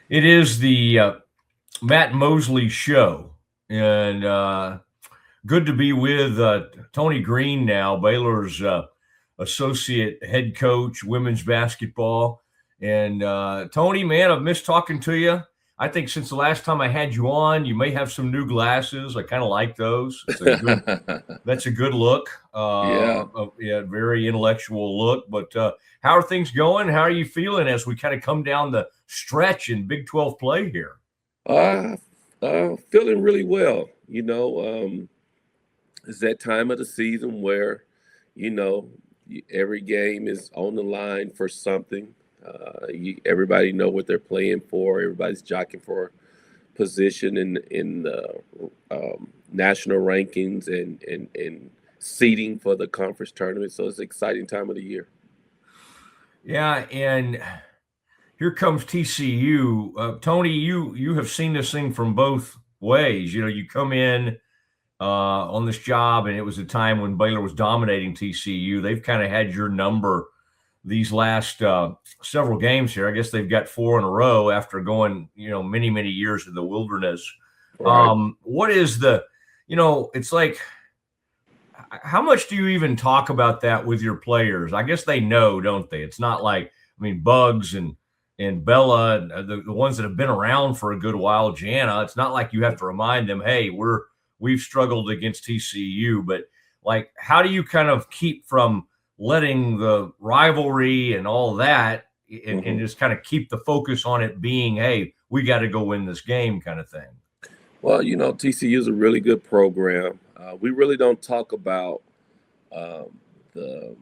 It is the Matt Mosley Show, and good to be with Tony Greene now, Baylor's associate head coach, women's basketball. And Tony, man, I've missed talking to you. I think since the last time I had you on, you may have some new glasses. I kind of like those. It's a good. That's a good look. Yeah. Yeah, very intellectual look. But how are things going? How are you feeling as we kind of come down the stretch in Big 12 play here? Uh, Feeling really well. It's that time of the season where, you know, every game is on the line for something. Everybody know what they're playing for. Everybody's jockeying for position in the national rankings and seeding for the conference tournament. So it's an exciting time of the year. Yeah, and here comes TCU. Tony, you have seen this thing from both ways. You know, you come in on this job, and it was a time when Baylor was dominating TCU. They've kind of had your number these last several games here. I guess they've got four in a row after going, many years in the wilderness. Right. What is it's like, how much do you even talk about that with your players? I guess they know, don't they? It's not like, Bugs and Bella, the ones that have been around for a good while, Jana. It's not like you have to remind them, hey, we've struggled against TCU, but like, how do you kind of keep from letting the rivalry and all that and just kind of keep the focus on it being, hey, we got to go win this game kind of thing? Well, TCU is a really good program. We really don't talk about um, the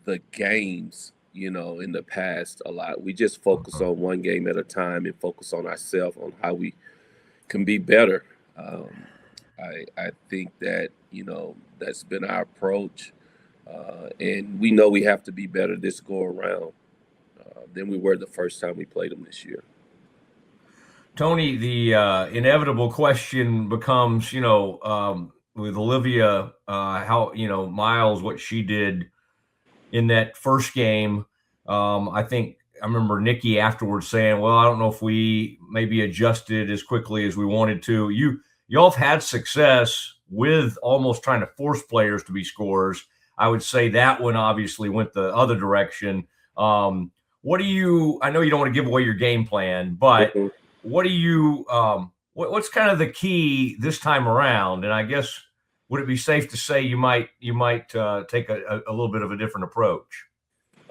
the games, in the past a lot. We just focus on one game at a time and focus on ourselves on how we can be better. Um, I think that that's been our approach, and we know we have to be better this go around than we were the first time we played them this year. Tony, the inevitable question becomes, with Olivia, how, Miles, what she did in that first game. I think I remember Nikki afterwards saying, "Well, I don't know if we maybe adjusted as quickly as we wanted to." Y'all have had success with almost trying to force players to be scorers. I would say that one obviously went the other direction. What do you? I know you don't want to give away your game plan, but Mhm. what do you? What's kind of the key this time around? And I guess would it be safe to say you might take a little bit of a different approach?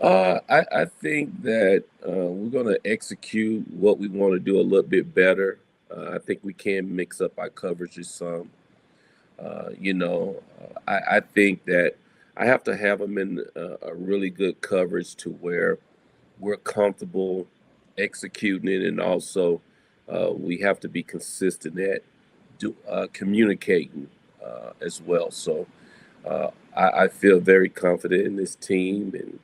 I think that we're going to execute what we want to do a little bit better. I think we can mix up our coverages some. I think that I have to have them in a really good coverage to where we're comfortable executing it, and also we have to be consistent at communicating as well. So I feel very confident in this team, and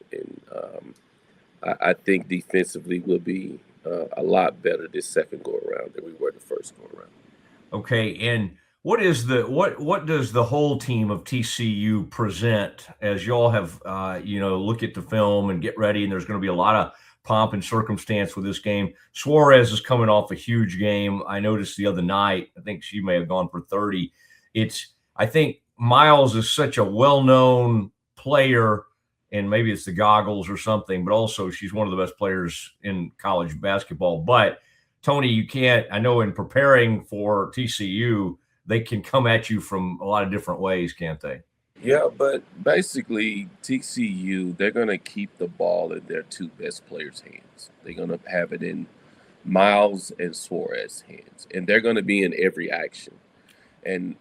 I think defensively we'll be a lot better this second go around than we were the first go around. Okay, and what does the whole team of TCU present as y'all have look at the film and get ready? And there's going to be a lot of pomp and circumstance with this game. Suarez is coming off a huge game. I noticed the other night. I think she may have gone for 30. I think Miles is such a well-known player, and maybe it's the goggles or something, but also she's one of the best players in college basketball. But Tony, you can't. I know in preparing for TCU, they can come at you from a lot of different ways, can't they? Yeah, but basically TCU, they're gonna keep the ball in their two best players' hands. They're gonna have it in Miles and Suarez's hands, and they're gonna be in every action. And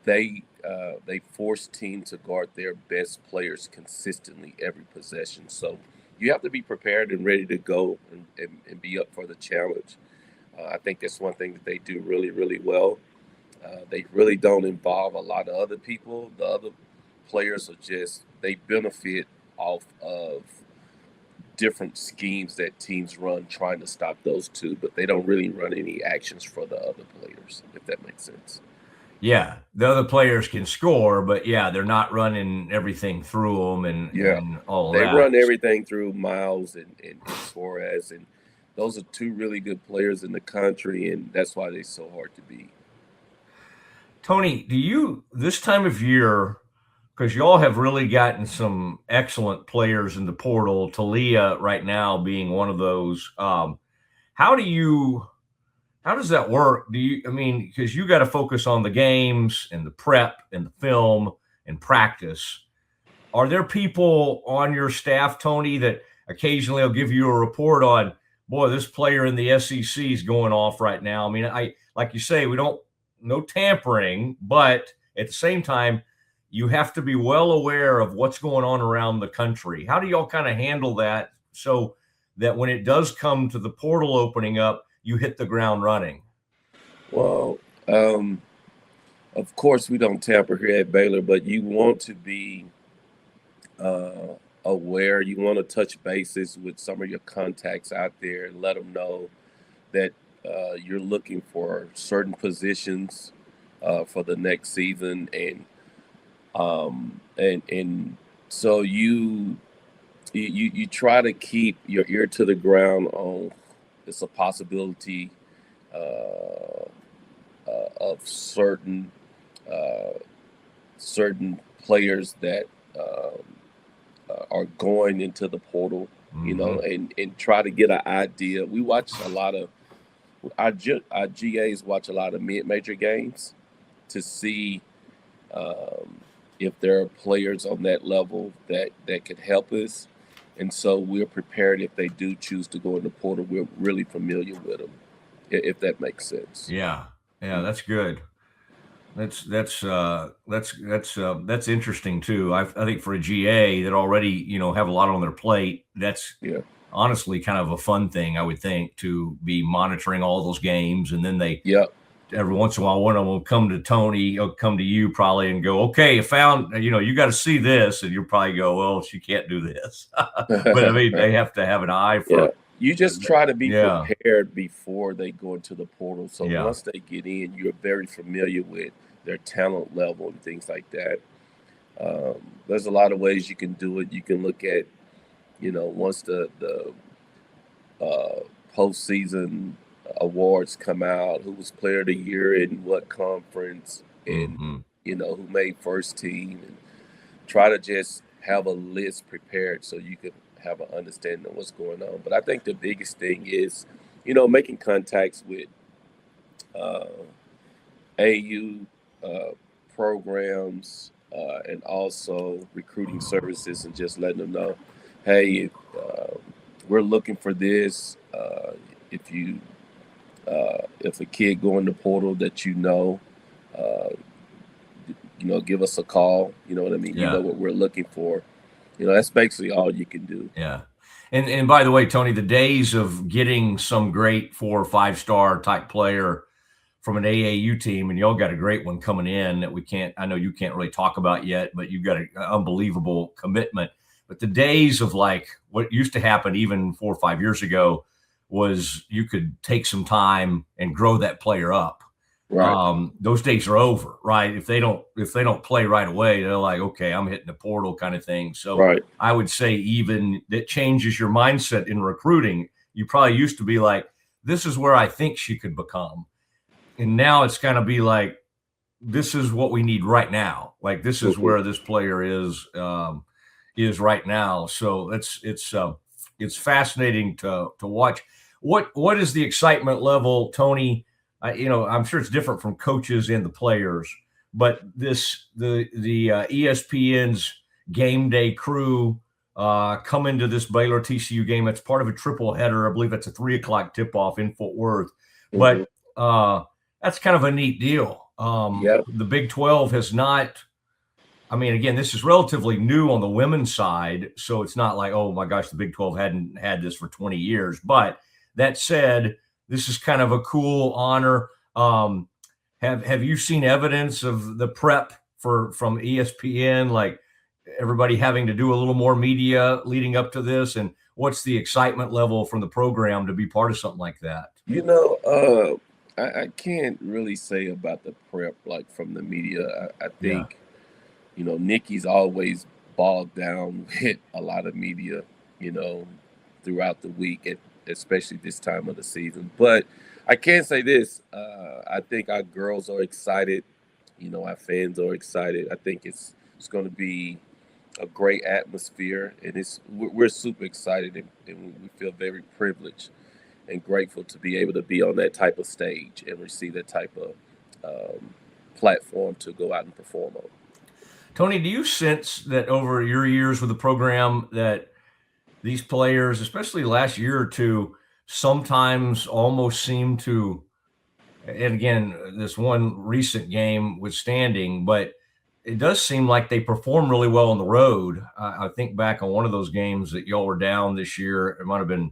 they force teams to guard their best players consistently every possession. So you have to be prepared and ready to go and be up for the challenge. I think that's one thing that they do really, really well. They really don't involve a lot of other people. The other players are just, they benefit off of different schemes that teams run trying to stop those two, but they don't really run any actions for the other players, if that makes sense. Yeah, the other players can score, but yeah, they're not running everything through them and Yeah. and all of They that. run everything through Miles and Suarez, and those are two really good players in the country, and that's why they're so hard to beat. Tony, do you this time of year, because y'all have really gotten some excellent players in the portal, Talia right now being one of those. How do you how does that work? I mean, because you got to focus on the games and the prep and the film and practice. Are there people on your staff, Tony, that occasionally will give you a report on, boy, this player in the SEC is going off right now? I mean, like you say, we don't no tampering, but at the same time, you have to be well aware of what's going on around the country. How do y'all kind of handle that so that when it does come to the portal opening up, you hit the ground running? Well, of course, we don't tamper here at Baylor, but you want to be aware. You want to touch bases with some of your contacts out there and let them know that you're looking for certain positions for the next season, and so you try to keep your ear to the ground on it's a possibility of certain players that are going into the portal, and try to get an idea. We watch a lot of our GAs watch a lot of mid-major games to see if there are players on that level that could help us. And so we're prepared if they do choose to go in the portal. We're really familiar with them, if that makes sense. Yeah, that's good. That's interesting too. I think for a GA that already have a lot on their plate, that's honestly kind of a fun thing. I would think to be monitoring all those games, and then they every once in a while one of them will come to Tony, or come to you probably, and go, okay, I found you got to see this, and you'll probably go, well, she can't do this. But I mean, they have to have an eye for. You just try to be prepared before they go into the portal. So once they get in, you're very familiar with their talent level and things like that. There's a lot of ways you can do it. You can look at, once the postseason awards come out, who was player of the year in what conference, and who made first team, and try to just have a list prepared so you can have an understanding of what's going on. But I think the biggest thing is, making contacts with AU programs and also recruiting services, and just letting them know, hey, we're looking for this. If a kid go in the portal that give us a call. You know what I mean? You know what we're looking for. That's basically all you can do. Yeah. And by the way, Tony, the days of getting some great 4 or 5-star type player from an AAU team, and y'all got a great one coming in that I know you can't really talk about yet, but you've got an unbelievable commitment. But the days of like what used to happen even 4 or 5 years ago was you could take some time and grow that player up. Right. Those days are over, right? If they don't play right away, they're like, okay, I'm hitting the portal kind of thing. So I would say even that changes your mindset in recruiting. You probably used to be like, this is where I think she could become. And now it's kind of be like, this is what we need right now. Like, this is where this player is right now. So it's fascinating to watch. What is the excitement level, Tony? I'm sure it's different from coaches and the players, but the ESPN's game day crew come into this Baylor TCU game. It's part of a triple header. I believe it's a 3:00 tip off in Fort Worth, but that's kind of a neat deal. The Big 12 has not. I mean, again, this is relatively new on the women's side, so it's not like, oh my gosh, the Big 12 hadn't had this for 20 years. But that said, this is kind of a cool honor. Have you seen evidence of the prep from ESPN, like everybody having to do a little more media leading up to this? And what's the excitement level from the program to be part of something like that? I can't really say about the prep like from the media. I think Nikki's always bogged down with a lot of media, throughout the week. especially this time of the season. But I can say this: I think our girls are excited. Our fans are excited. I think it's going to be a great atmosphere, and we're super excited, and we feel very privileged and grateful to be able to be on that type of stage and receive that type of platform to go out and perform on. Tony, do you sense that over your years with the program that these players, especially last year or two, sometimes almost seem to, and again, this one recent game withstanding, but it does seem like they perform really well on the road. I think back on one of those games that y'all were down this year. It might have been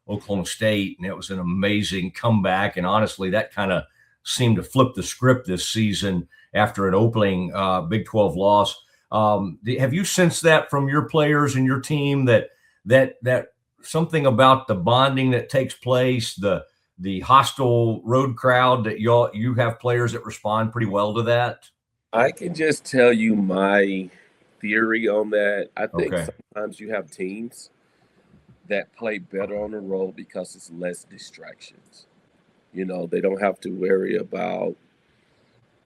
Oklahoma State, and it was an amazing comeback. And honestly, that kind of seemed to flip the script this season after an opening Big 12 loss. Have you sensed that from your players and your team that something about the bonding that takes place, the hostile road crowd, that you have players that respond pretty well to that? I can just tell you my theory on that. I think sometimes you have teams that play better on the road because it's less distractions. They don't have to worry about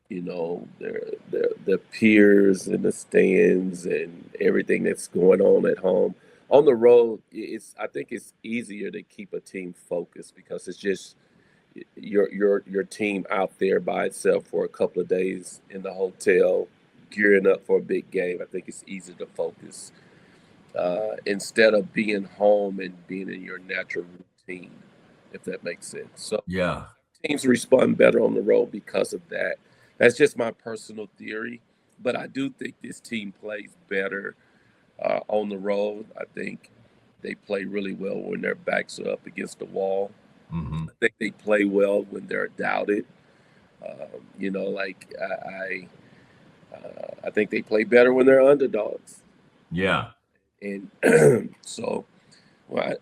their peers in the stands and everything that's going on at home. On the road, I think it's easier to keep a team focused because it's just your team out there by itself for a couple of days in the hotel, gearing up for a big game. I think it's easier to focus instead of being home and being in your natural routine, if that makes sense. So yeah, teams respond better on the road because of that. That's just my personal theory, but I do think this team plays better on the road. I think they play really well when their backs are up against the wall. mm-hmm. I think they play well when they're doubted. I think they play better when they're underdogs. Yeah. And so,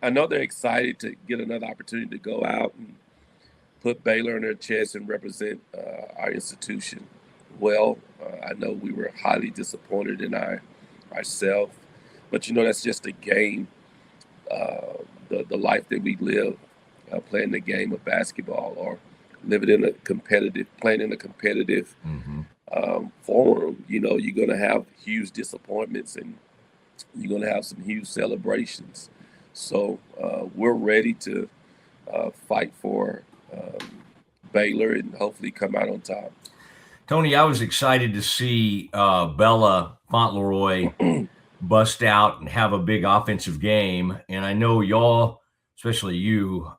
I know they're excited to get another opportunity to go out and put Baylor on their chest and represent our institution well. I know we were highly disappointed in ourselves, but that's just a game, the life that we live, playing the game of basketball or playing in a competitive forum. You're going to have huge disappointments and you're going to have some huge celebrations. So we're ready to fight for Baylor and hopefully come out on top. Tony, I was excited to see Bella Fauntleroy bust out and have a big offensive game. And I know y'all, especially you,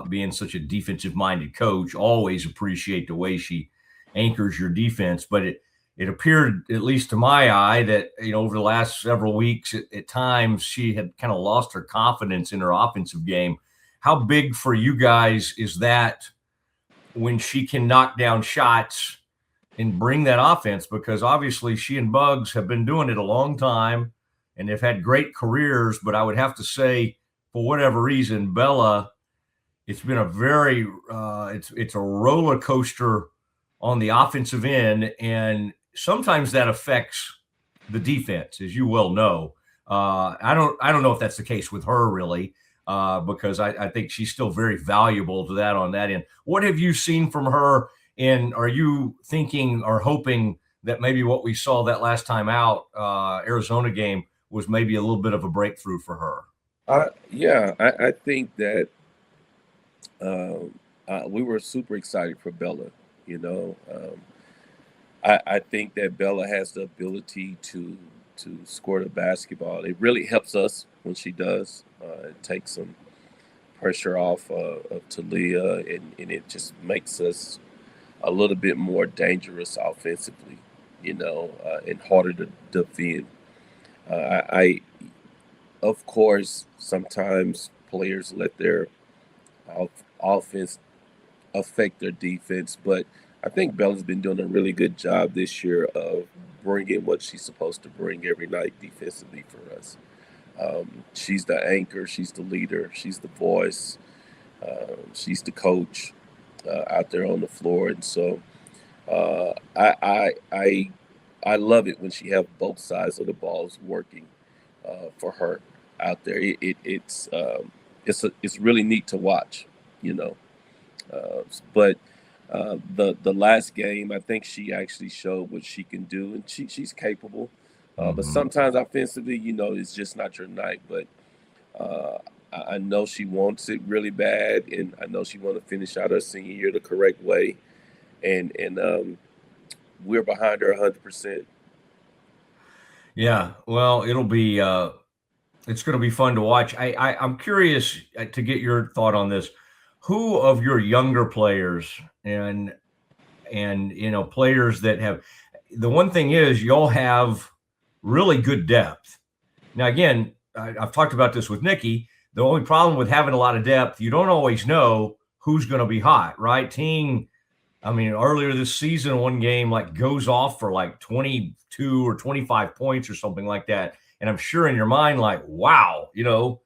being such a defensive-minded coach, always appreciate the way she anchors your defense. But it appeared, at least to my eye, that over the last several weeks, at times she had kind of lost her confidence in her offensive game. How big for you guys is that when she can knock down shots and bring that offense? Because obviously she and Bugs have been doing it a long time and they've had great careers, but I would have to say, for whatever reason, Bella, it's been a very it's a roller coaster on the offensive end, and sometimes that affects the defense, as you well know. I don't know if that's the case with her really, because I think she's still very valuable to that on that end. What have you seen from her, and are you thinking or hoping that maybe what we saw that last time out, Arizona game, was maybe a little bit of a breakthrough for her? I think that we were super excited for Bella. I think that Bella has the ability to score the basketball. It really helps us when she does. It takes some pressure off of Talia, and it just makes us a little bit more dangerous offensively, and harder to defend. Of course, sometimes players let their offense affect their defense, but I think Bella's been doing a really good job this year of bringing what she's supposed to bring every night defensively for us. She's the anchor, she's the leader, she's the voice, she's the coach out there on the floor, and so I love it when she have both sides of the balls working for her out there. it's really neat to watch, you know. But the last game, I think she actually showed what she can do, and she's capable. But sometimes offensively, you know, it's just not your night. But I know she wants it really bad, and I know she wants to finish out her senior year the correct way. And we're behind her 100%. Yeah, well, it'll be it's going to be fun to watch. I'm curious to get your thought on this. Who of your younger players and you know players that have the one thing is you'll have really good depth. Now again, I've talked about this with Nikki. The only problem with having a lot of depth, you don't always know who's going to be hot, right? Ting, I mean, earlier this season, one game like goes off for like 22 or 25 points or something like that. And I'm sure in your mind, like, wow, you know,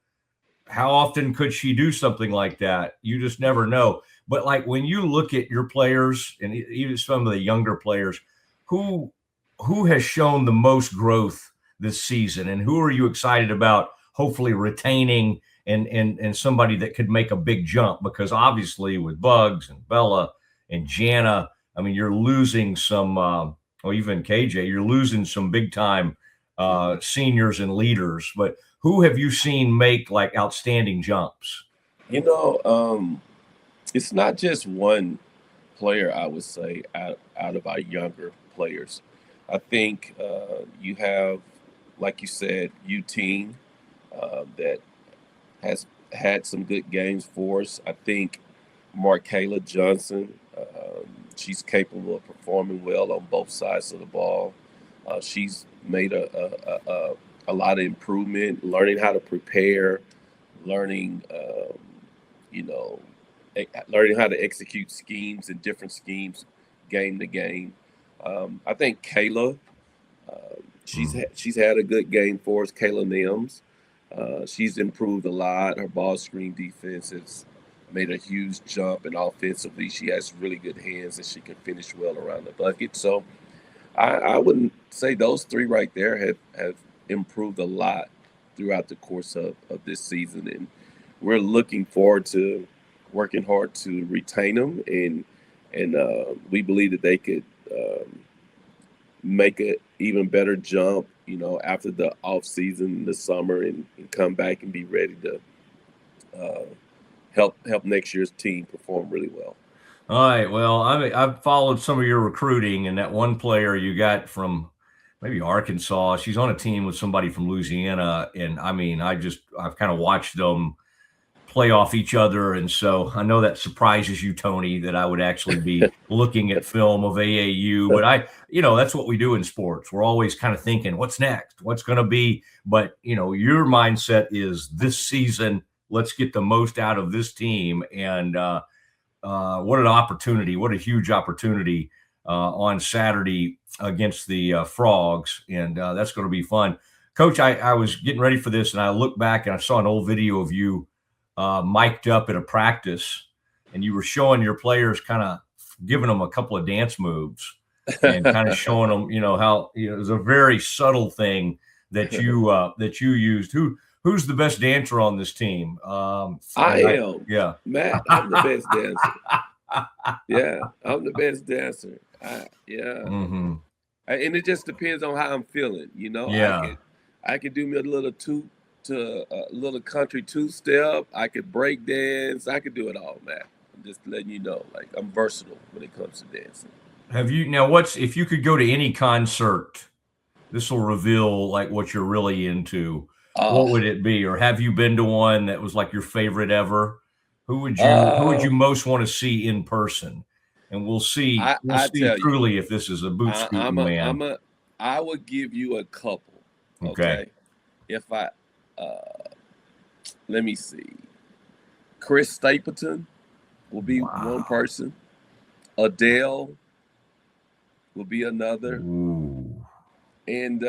how often could she do something like that? You just never know. But like when you look at your players and even some of the younger players, who who has shown the most growth this season, and who are you excited about hopefully retaining and somebody that could make a big jump? Because obviously with Bugs and Bella and Jana, I mean you're losing some, or even KJ, you're losing some big time seniors and leaders. But who have you seen make like outstanding jumps? You know, it's not just one player, I would say, out of our younger players. I think you have, like you said, U-Team that has had some good games for us. I think Markayla Johnson, she's capable of performing well on both sides of the ball. She's made a lot of improvement, learning how to prepare, learning, you know, learning how to execute schemes and different schemes game to game. I think Kayla, she's had a good game for us. Kayla Nims, she's improved a lot. Her ball screen defense has made a huge jump, and offensively, she has really good hands and she can finish well around the bucket. So I wouldn't say those three right there have improved a lot throughout the course of this season, and we're looking forward to working hard to retain them, and we believe that they could make an even better jump, you know, after the off season, the summer, and come back and be ready to help next year's team perform really well. All right. Well, I've followed some of your recruiting, and that one player you got from maybe Arkansas, she's on a team with somebody from Louisiana, and I mean, I've kind of watched them play off each other, and so I know that surprises you, Tony, that I would actually be looking at film of AAU. But you know, that's what we do in sports. We're always kind of thinking, what's next? What's going to be? But you know, your mindset is this season. Let's get the most out of this team, and what an opportunity! What a huge opportunity on Saturday against the Frogs, and that's going to be fun. Coach, I was getting ready for this, and I looked back and I saw an old video of you mic'd up at a practice, and you were showing your players, kind of giving them a couple of dance moves, and kind of showing them, you know, how you know, it was a very subtle thing that you used. Who's the best dancer on this team? I am. Yeah. Matt, I'm the best dancer. Yeah, I'm the best dancer. Yeah. Mm-hmm. And it just depends on how I'm feeling. You know, Yeah. I could do me a little country two step. I could break dance. I could do it all, Matt. I'm just letting you know, like I'm versatile when it comes to dancing. Have you now? What's if you could go to any concert? This will reveal like what you're really into. What would Oh, it be? Or have you been to one that was like your favorite ever? Who would you most want to see in person? And we'll I see tell you, truly if this is a boot I, I'm scooting a man. I'm a I would give you a couple. Okay. Okay, if I let me see, Chris Stapleton will be one Wow. person. Adele will be another, Ooh. and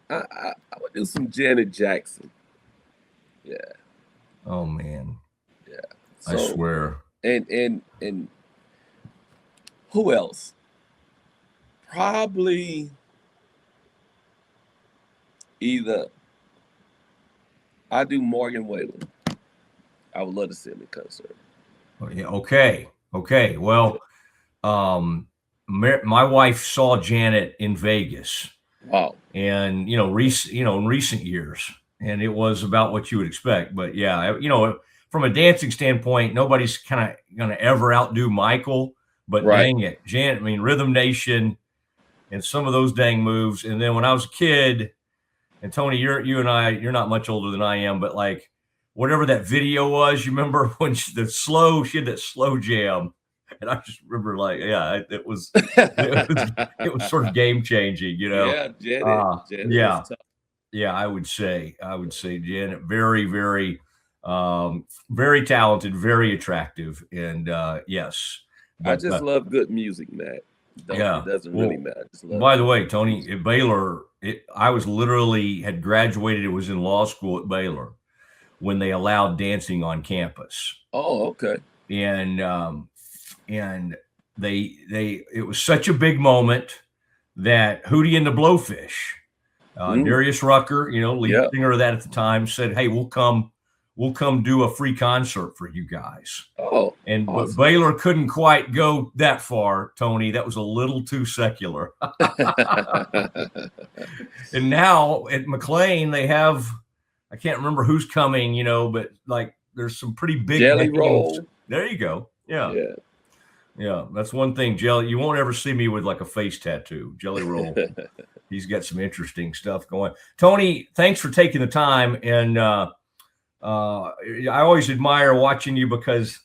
I would do some Janet Jackson. Yeah, Oh man. yeah. I So swear. and who else? Probably either I do Morgan Wallen. I would love to see him in concert. Yeah, okay. Well, my wife saw Janet in Vegas. Wow. And in recent years, and it was about what you would expect. But yeah, from a dancing standpoint, nobody's kind of going to ever outdo Michael. But Right. dang it, Janet, I mean, Rhythm Nation and some of those dang moves. And then when I was a kid, and Tony, you're not much older than I am, but like whatever that video was, you remember when she had that slow jam. And I just remember, like, yeah, it was sort of game changing, Yeah, Janet. Yeah, yeah. I would say Janet, very, very, very talented, very attractive, and yes. I just love good music, Matt. Yeah, it doesn't really matter. By the way, Tony, at Baylor, I was literally had graduated. It was in law school at Baylor when they allowed dancing on campus. Oh, okay. And it was such a big moment that Hootie and the Blowfish, Darius Rucker, lead singer of that at the time, said, "Hey, we'll come do a free concert for you guys." Oh, and awesome. But Baylor couldn't quite go that far, Tony. That was a little too secular. And now at McLean, they have, I can't remember who's coming, but like there's some pretty big Jelly Roll. There you go. Yeah, that's one thing, Jelly. You won't ever see me with like a face tattoo. Jelly Roll. He's got some interesting stuff going. Tony, thanks for taking the time. And I always admire watching you because,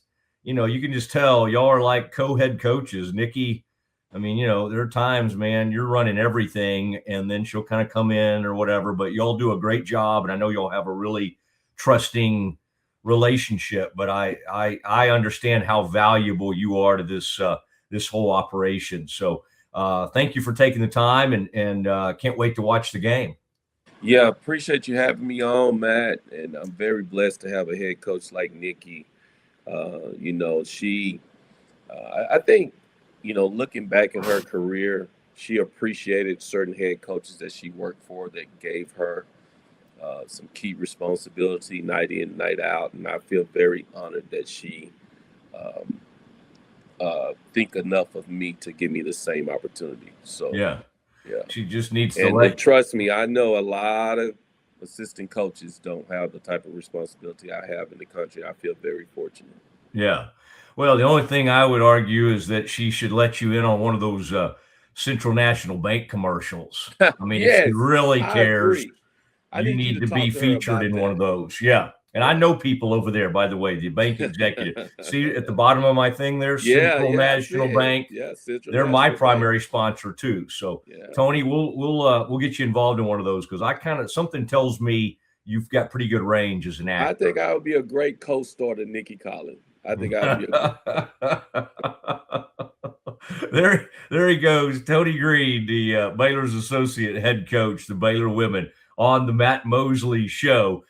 you can just tell y'all are like co-head coaches. Nikki, I mean, there are times, man, you're running everything and then she'll kind of come in or whatever, but y'all do a great job. And I know y'all have a really trusting relationship, but I understand how valuable you are to this whole operation. So thank you for taking the time, and can't wait to watch the game. Yeah, appreciate you having me on, Matt, and I'm very blessed to have a head coach like Nikki. She, I think, looking back at her career, she appreciated certain head coaches that she worked for that gave her some key responsibility night in, night out. And I feel very honored that she think enough of me to give me the same opportunity. So yeah. She just needs to trust me, I know a lot of assistant coaches don't have the type of responsibility I have in the country. I feel very fortunate. Yeah. Well, the only thing I would argue is that she should let you in on one of those Central National Bank commercials. I mean, yes, if she really cares, you need to be featured in one of those. Yeah. And I know people over there, by the way, the bank executive. See at the bottom of my thing there, Central National Bank. Yeah, they're my primary sponsor too. So Tony, we'll get you involved in one of those because something tells me you've got pretty good range as an actor. I think I would be a great co-star to Nikki Collins. I think I'd be there he goes, Tony Greene, the Baylor's associate head coach, the Baylor women, on the Matt Mosley Show.